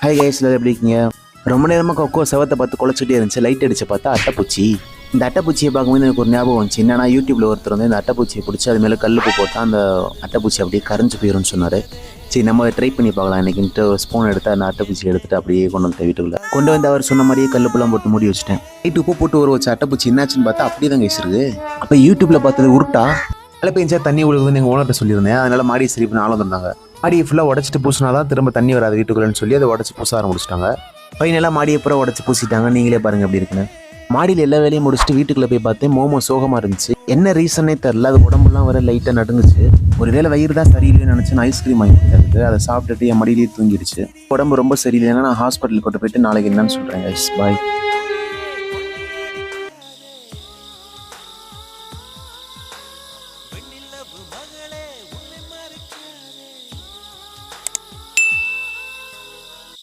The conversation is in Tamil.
ஹாய் கைஸ், எப்படி இருக்கீங்க? ரொம்ப நேரமாக கொக்கோ செவத்தை பார்த்து குலைச்சிட்டே இருந்துச்சு. லைட் அடிச்சு பார்த்தா அட்டைப்பூச்சி. இந்த அட்டைப்பூச்சியை பார்க்கும்போது எனக்கு ஒரு ஞாபகம் வந்துச்சு. என்னன்னா, யூடியூப்ல ஒருத்தர் வந்து இந்த அட்டைப்பூச்சியை பிடிச்சி அது மேலே கல்லுப்பு போட்டால் அந்த அட்டைப்பூச்சி அப்படியே கரைஞ்சு போயிடும்னு சொன்னார். சரி, நம்ம ட்ரை பண்ணி பார்க்கலாம் இன்னைக்குன்ட்டு ஸ்பூன் எடுத்து அந்த அட்டைப்பூச்சி எடுத்துட்டு அப்படியே கொண்டு வந்து வீட்டுக்குள்ள கொண்டு வந்து அவர் சொன்ன மாதிரியே கல்லுப்பெல்லாம் போட்டு மூடி வச்சுட்டேன். லைட் உப்பு போட்டு ஒரு வச்ச அட்டைப்பூச்சி என்னாச்சுன்னு பார்த்தா அப்படியே தான் கைசிருக்கு. அப்போ யூடியூப்ல பார்த்தது உருட்டா மழை பெஞ்சா தண்ணி விழுகுதுன்னு எங்கள் ஓனர்கிட்ட சொல்லியிருந்தேன். அதனால மாடி சரி பண்ணி ஆளும் தந்தாங்க. மாடியை ஃபுல்லாக உடச்சிட்டு பூசினா தான் திரும்ப தண்ணி வராது வீட்டுக்குள்ளேன்னு சொல்லி அதை உடச்சி பூச ஆரம்பிச்சிட்டாங்க. ஃபைனலாக மாடியை பூரா உடச்சி பூசிட்டாங்க. நீங்களே பாருங்க எப்படி இருக்குன்னு. மாடியில் எல்லா வேலையும் முடிச்சுட்டு வீட்டுக்குள்ளே போய் பார்த்தேன். மோமோ சோகமாக இருந்துச்சு. என்ன ரீசனே தெரில. அது உடம்புலாம் வர லைட்டாக நடுங்குச்சு. ஒரு வேளை வயிறு தான் சரியில்லைன்னு நினச்சேன். ஐஸ்கிரீம் வாங்கி கொடுத்தாரு. அதை சாப்பிட்டுட்டு என் மடியிலேயே தூங்கிடுச்சு. உடம்பு ரொம்ப சரியில்லைன்னா நான் ஹாஸ்பிட்டலுக்கு கொண்டு போயிட்டு நாளைக்கு என்னன்னு சொல்கிறேன். பாய்.